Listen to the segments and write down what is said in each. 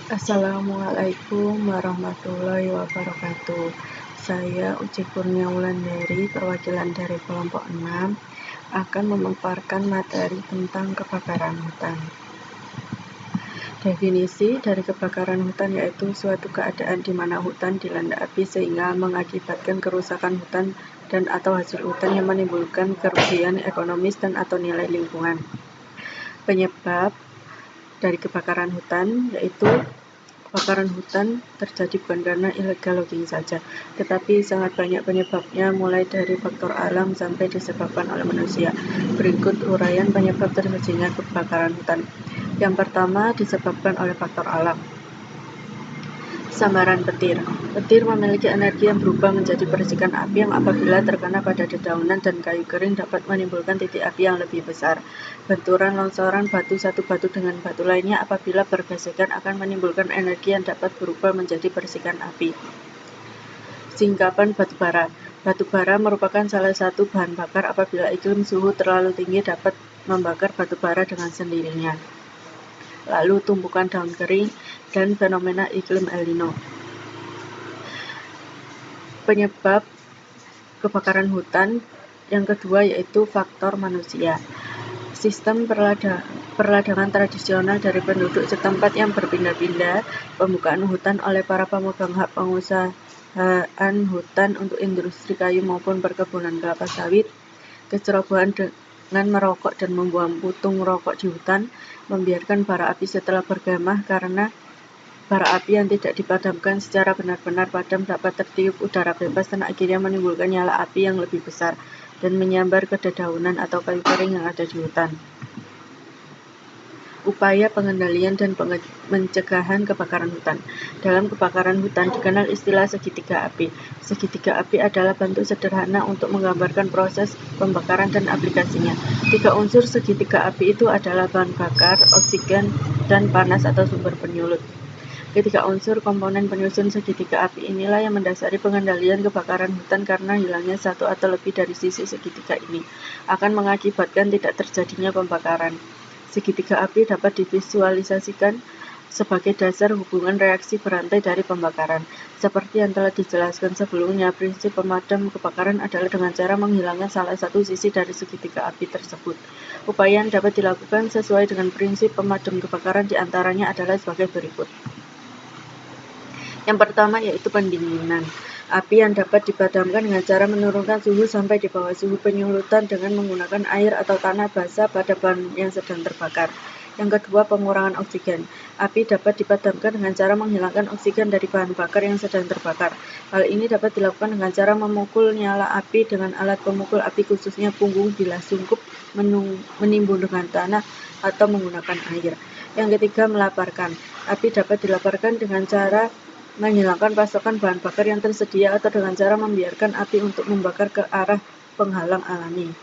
Assalamualaikum warahmatullahi wabarakatuh. Saya Uci Kurnia Wulandari, perwakilan dari kelompok 6, akan memaparkan materi tentang kebakaran hutan. Definisi dari kebakaran hutan yaitu suatu keadaan di mana hutan dilanda api sehingga mengakibatkan kerusakan hutan dan atau hasil hutan yang menimbulkan kerugian ekonomis dan atau nilai lingkungan. Penyebab dari kebakaran hutan yaitu kebakaran hutan terjadi bukan karena illegal logging saja, tetapi sangat banyak penyebabnya, mulai dari faktor alam sampai disebabkan oleh manusia. Berikut uraian penyebab terjadinya kebakaran hutan. Yang pertama, disebabkan oleh faktor alam. Sambaran petir. Petir memiliki energi yang berubah menjadi percikan api yang apabila terkena pada dedaunan dan kayu kering dapat menimbulkan titik api yang lebih besar. Benturan longsoran satu batu dengan batu lainnya apabila bergesekan akan menimbulkan energi yang dapat berubah menjadi percikan api. Singkapan batu bara. Batu bara merupakan salah satu bahan bakar apabila iklim suhu terlalu tinggi dapat membakar batu bara dengan sendirinya. Lalu tumpukan daun kering dan fenomena iklim El Nino. Penyebab kebakaran hutan yang kedua yaitu faktor manusia. Sistem perladangan tradisional dari penduduk setempat yang berpindah-pindah, pembukaan hutan oleh para pemegang hak pengusahaan hutan untuk industri kayu maupun perkebunan kelapa sawit, kecerobohan dengan merokok dan membuang putung rokok di hutan, membiarkan bara api setelah bergema karena bara api yang tidak dipadamkan secara benar-benar padam dapat tertiup udara bebas dan akhirnya menimbulkan nyala api yang lebih besar dan menyambar ke dedaunan atau kayu kering yang ada di hutan. Upaya pengendalian dan pencegahan kebakaran hutan. Dalam kebakaran hutan dikenal istilah segitiga api. Segitiga api adalah bentuk sederhana untuk menggambarkan proses pembakaran dan aplikasinya. 3 unsur segitiga api itu adalah bahan bakar, oksigen, dan panas atau sumber penyulut. Ketiga unsur komponen penyusun segitiga api inilah yang mendasari pengendalian kebakaran hutan karena hilangnya satu atau lebih dari sisi segitiga ini akan mengakibatkan tidak terjadinya pembakaran. Segitiga api dapat divisualisasikan sebagai dasar hubungan reaksi berantai dari pembakaran. Seperti yang telah dijelaskan sebelumnya, prinsip pemadam kebakaran adalah dengan cara menghilangkan salah satu sisi dari segitiga api tersebut. Upaya yang dapat dilakukan sesuai dengan prinsip pemadam kebakaran diantaranya adalah sebagai berikut. Yang pertama yaitu pendinginan. Api yang dapat dipadamkan dengan cara menurunkan suhu sampai di bawah suhu penyulutan dengan menggunakan air atau tanah basah pada bahan yang sedang terbakar. Yang kedua, pengurangan oksigen. Api dapat dipadamkan dengan cara menghilangkan oksigen dari bahan bakar yang sedang terbakar. Hal ini dapat dilakukan dengan cara memukul nyala api dengan alat pemukul api khususnya punggung bilah sungkup, menimbun dengan tanah, atau menggunakan air. Yang ketiga, melaparkan. Api dapat dilaparkan dengan cara menghilangkan pasokan bahan bakar yang tersedia atau dengan cara membiarkan api untuk membakar ke arah penghalang alami.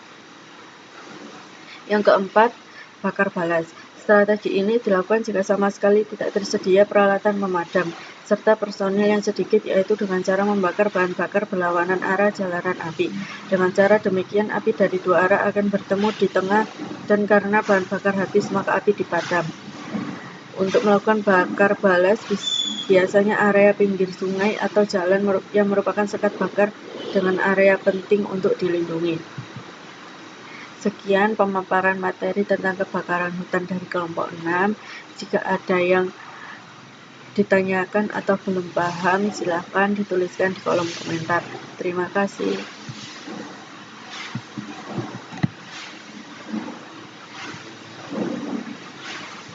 Yang keempat, bakar balas. Strategi ini dilakukan jika sama sekali tidak tersedia peralatan pemadam, serta personil yang sedikit, yaitu dengan cara membakar bahan bakar berlawanan arah jalanan api. Dengan cara demikian, api dari dua arah akan bertemu di tengah dan karena bahan bakar habis, maka api dipadam. Untuk melakukan bakar balas, biasanya area pinggir sungai atau jalan yang merupakan sekat bakar dengan area penting untuk dilindungi. Sekian pemaparan materi tentang kebakaran hutan dari kelompok 6. Jika ada yang ditanyakan atau belum paham, silakan dituliskan di kolom komentar. Terima kasih.